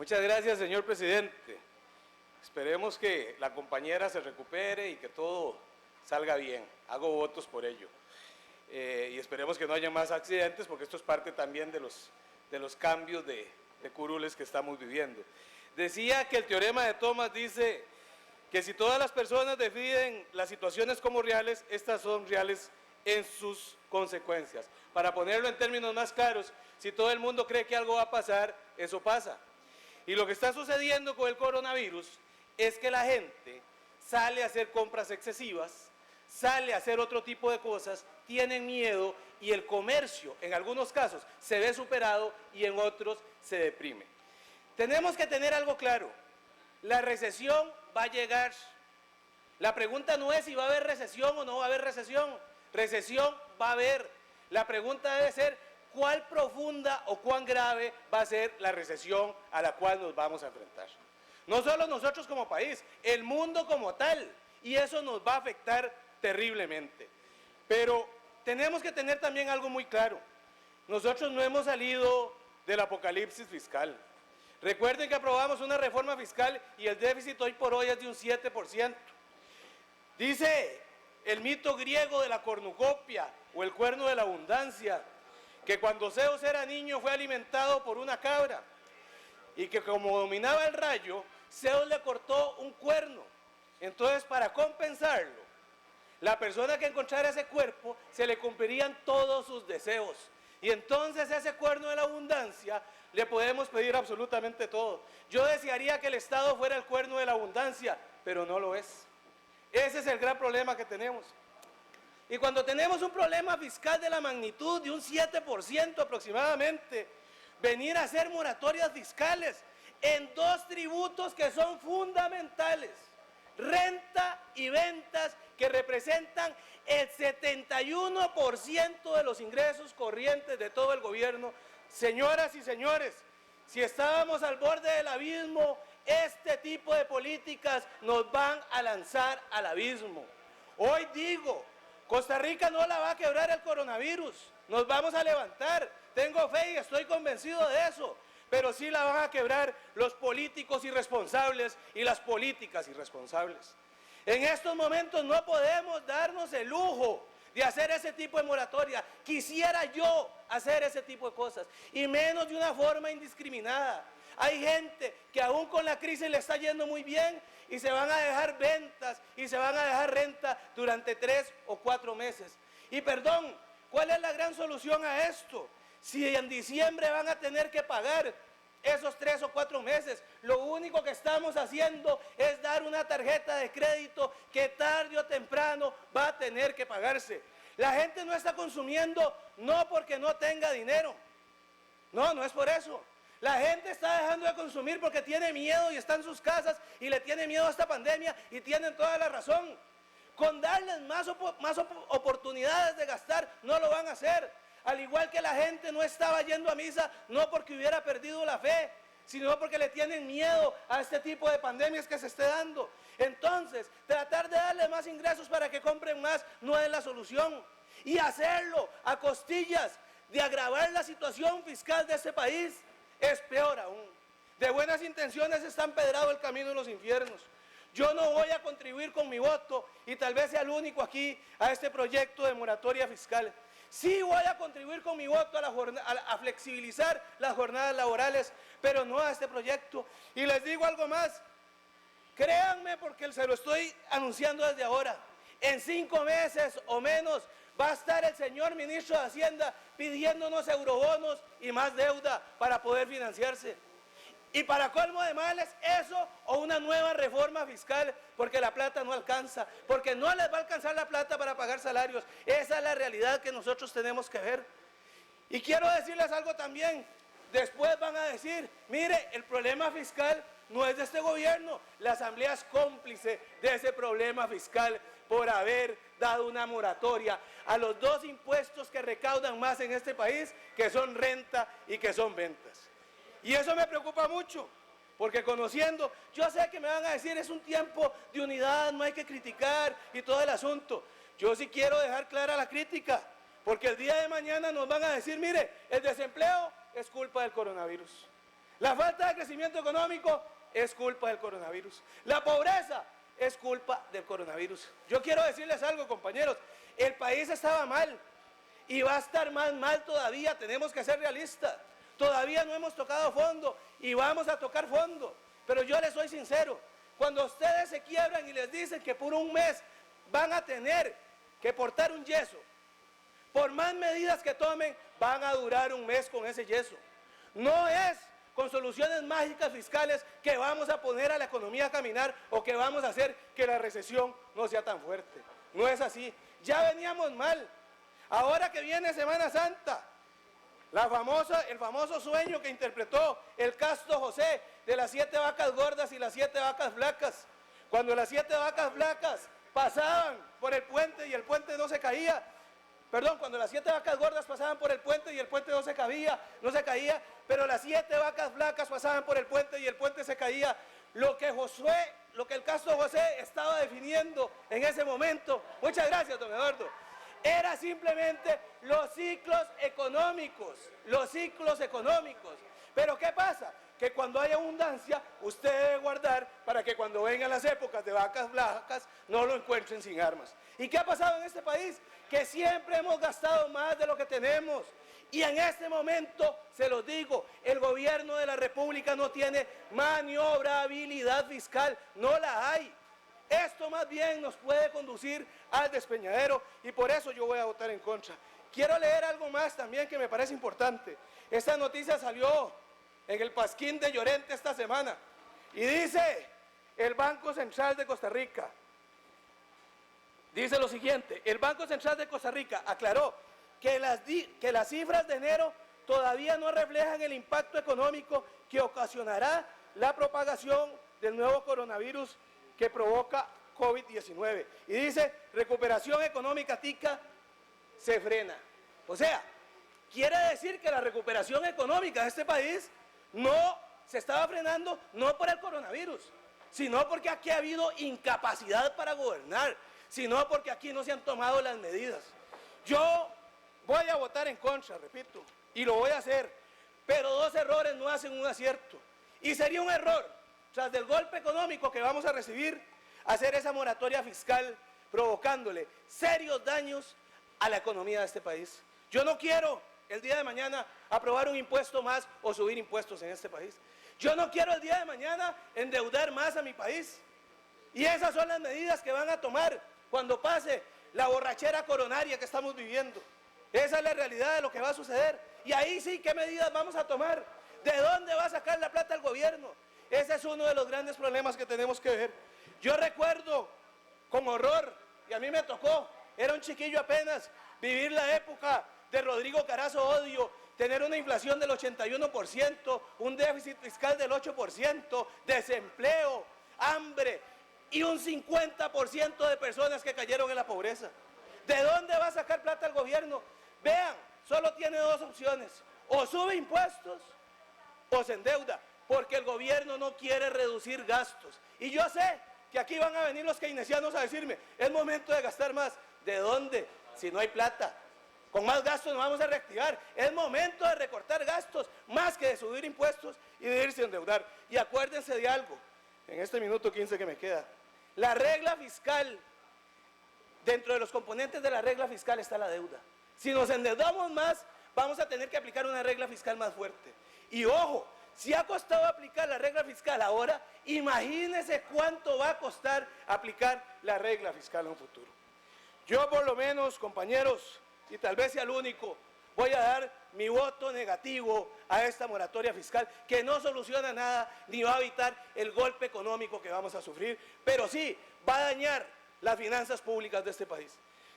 Muchas gracias, señor presidente. Esperemos que la compañera se recupere y que todo salga bien. Hago votos por ello. Y esperemos que no haya más accidentes, porque esto es parte también de los cambios de curules que estamos viviendo. Decía que el teorema de Thomas dice que si todas las personas definen las situaciones como reales, estas son reales en sus consecuencias. Para ponerlo en términos más claros, si todo el mundo cree que algo va a pasar, eso pasa. Y lo que está sucediendo con el coronavirus es que la gente sale a hacer compras excesivas, sale a hacer otro tipo de cosas, tienen miedo y el comercio en algunos casos se ve superado y en otros se deprime. Tenemos que tener algo claro, la recesión va a llegar. La pregunta no es si va a haber recesión o no va a haber recesión va a haber. La pregunta debe ser cuál profunda o cuán grave va a ser la recesión a la cual nos vamos a enfrentar. No solo nosotros como país, el mundo como tal, y eso nos va a afectar terriblemente. Pero tenemos que tener también algo muy claro. Nosotros no hemos salido del apocalipsis fiscal. Recuerden que aprobamos una reforma fiscal y el déficit hoy por hoy es de un 7%. Dice el mito griego de la cornucopia o el cuerno de la abundancia, que cuando Zeus era niño fue alimentado por una cabra y que como dominaba el rayo, Zeus le cortó un cuerno. Entonces, para compensarlo, la persona que encontrara ese cuerpo se le cumplirían todos sus deseos. Y entonces ese cuerno de la abundancia le podemos pedir absolutamente todo. Yo desearía que el Estado fuera el cuerno de la abundancia, pero no lo es. Ese es el gran problema que tenemos. Y cuando tenemos un problema fiscal de la magnitud de un 7% aproximadamente, venir a hacer moratorias fiscales en dos tributos que son fundamentales, renta y ventas, que representan el 71% de los ingresos corrientes de todo el gobierno. Señoras y señores, si estábamos al borde del abismo, este tipo de políticas nos van a lanzar al abismo. Hoy digo, Costa Rica no la va a quebrar el coronavirus, nos vamos a levantar, tengo fe y estoy convencido de eso, pero sí la van a quebrar los políticos irresponsables y las políticas irresponsables. En estos momentos no podemos darnos el lujo de hacer ese tipo de moratoria. Quisiera yo hacer ese tipo de cosas, y menos de una forma indiscriminada. Hay gente que aún con la crisis le está yendo muy bien y se van a dejar ventas y se van a dejar renta durante 3 o 4 meses. Y perdón, ¿cuál es la gran solución a esto? Si en diciembre van a tener que pagar esos 3 o 4 meses, lo único que estamos haciendo es dar una tarjeta de crédito que tarde o temprano va a tener que pagarse. La gente no está consumiendo no porque no tenga dinero, no es por eso. La gente está dejando de consumir porque tiene miedo y está en sus casas y le tiene miedo a esta pandemia, y tienen toda la razón. Con darles más oportunidades de gastar, no lo van a hacer. Al igual que la gente no estaba yendo a misa, no porque hubiera perdido la fe, sino porque le tienen miedo a este tipo de pandemias que se esté dando. Entonces, tratar de darle más ingresos para que compren más no es la solución. Y hacerlo a costillas de agravar la situación fiscal de este país es peor aún. De buenas intenciones está empedrado el camino de los infiernos. Yo no voy a contribuir con mi voto, y tal vez sea el único aquí, a este proyecto de moratoria fiscal. Sí voy a contribuir con mi voto a flexibilizar las jornadas laborales, pero no a este proyecto. Y les digo algo más, créanme, porque se lo estoy anunciando desde ahora, en 5 meses o menos va a estar el señor ministro de Hacienda pidiéndonos eurobonos y más deuda para poder financiarse. Y para colmo de males, eso o una nueva reforma fiscal, porque la plata no alcanza, porque no les va a alcanzar la plata para pagar salarios. Esa es la realidad que nosotros tenemos que ver. Y quiero decirles algo también. Después van a decir, mire, el problema fiscal no es de este gobierno, la Asamblea es cómplice de ese problema fiscal por haber dado una moratoria a los 2 impuestos que recaudan más en este país, que son renta y que son ventas. Y eso me preocupa mucho, porque conociendo, yo sé que me van a decir, es un tiempo de unidad, no hay que criticar y todo el asunto. Yo sí quiero dejar clara la crítica, porque el día de mañana nos van a decir, mire, el desempleo es culpa del coronavirus. La falta de crecimiento económico es culpa del coronavirus. La pobreza es culpa del coronavirus. Yo quiero decirles algo, compañeros. El país estaba mal y va a estar más mal todavía. Tenemos que ser realistas. Todavía no hemos tocado fondo y vamos a tocar fondo. Pero yo les soy sincero. Cuando ustedes se quiebran y les dicen que por un mes van a tener que portar un yeso, por más medidas que tomen, van a durar un mes con ese yeso. No es con soluciones mágicas fiscales que vamos a poner a la economía a caminar o que vamos a hacer que la recesión no sea tan fuerte. No es así. Ya veníamos mal. Ahora que viene Semana Santa, el famoso sueño que interpretó el Casto José de las 7 vacas gordas y las 7 vacas flacas. Cuando las 7 vacas flacas pasaban por el puente y el puente no se caía, cuando las 7 vacas gordas pasaban por el puente y el puente no se caía, pero las 7 vacas flacas pasaban por el puente y el puente se caía. Lo que el Casto José estaba definiendo en ese momento, muchas gracias, don Eduardo, era simplemente los ciclos económicos. Pero ¿qué pasa? Que cuando hay abundancia, usted debe guardar para que cuando vengan las épocas de vacas flacas no lo encuentren sin armas. ¿Y qué ha pasado en este país? Que siempre hemos gastado más de lo que tenemos. Y en este momento, se los digo, el gobierno de la República no tiene maniobrabilidad fiscal, no la hay. Esto más bien nos puede conducir al despeñadero y por eso yo voy a votar en contra. Quiero leer algo más también que me parece importante. Esta noticia salió en el Pasquín de Llorente esta semana y dice el Banco Central de Costa Rica. Dice lo siguiente: el Banco Central de Costa Rica aclaró que las cifras de enero todavía no reflejan el impacto económico que ocasionará la propagación del nuevo coronavirus que provoca COVID-19. Y dice, recuperación económica tica se frena. O sea, quiere decir que la recuperación económica de este país no se estaba frenando, no por el coronavirus, sino porque aquí ha habido incapacidad para gobernar, sino porque aquí no se han tomado las medidas. Yo voy a votar en contra, repito, y lo voy a hacer, pero 2 errores no hacen un acierto. Y sería un error, tras del golpe económico que vamos a recibir, hacer esa moratoria fiscal provocándole serios daños a la economía de este país. Yo no quiero el día de mañana aprobar un impuesto más o subir impuestos en este país. Yo no quiero el día de mañana endeudar más a mi país. Y esas son las medidas que van a tomar cuando pase la borrachera coronaria que estamos viviendo. Esa es la realidad de lo que va a suceder. Y ahí sí, ¿qué medidas vamos a tomar? ¿De dónde va a sacar la plata el gobierno? Ese es uno de los grandes problemas que tenemos que ver. Yo recuerdo con horror, y a mí me tocó, era un chiquillo apenas, vivir la época de Rodrigo Carazo Odio, tener una inflación del 81%, un déficit fiscal del 8%, desempleo, hambre y un 50% de personas que cayeron en la pobreza. ¿De dónde va a sacar plata el gobierno? Vean, solo tiene 2 opciones, o sube impuestos o se endeuda, porque el gobierno no quiere reducir gastos. Y yo sé que aquí van a venir los keynesianos a decirme, es momento de gastar más. ¿De dónde? Si no hay plata. Con más gastos nos vamos a reactivar. Es momento de recortar gastos, más que de subir impuestos y de irse a endeudar. Y acuérdense de algo, en este minuto 15 que me queda. La regla fiscal, dentro de los componentes de la regla fiscal está la deuda. Si nos endeudamos más, vamos a tener que aplicar una regla fiscal más fuerte. Y ojo, si ha costado aplicar la regla fiscal ahora, imagínense cuánto va a costar aplicar la regla fiscal en un futuro. Yo por lo menos, compañeros, y tal vez sea el único, voy a dar mi voto negativo a esta moratoria fiscal que no soluciona nada ni va a evitar el golpe económico que vamos a sufrir, pero sí va a dañar las finanzas públicas de este país.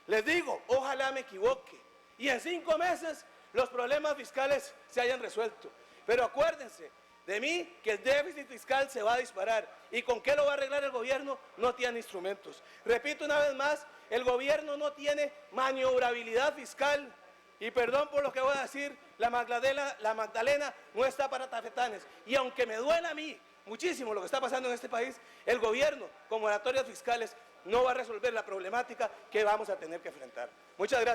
Les digo, ojalá me equivoque y en 5 meses los problemas fiscales se hayan resuelto. Pero acuérdense de mí que el déficit fiscal se va a disparar. ¿Y con qué lo va a arreglar el gobierno? No tiene instrumentos. Repito una vez más, el gobierno no tiene maniobrabilidad fiscal. Y perdón por lo que voy a decir, la Magdalena no está para tafetanes. Y aunque me duela a mí muchísimo lo que está pasando en este país, el gobierno con moratorias fiscales no va a resolver la problemática que vamos a tener que enfrentar. Muchas gracias.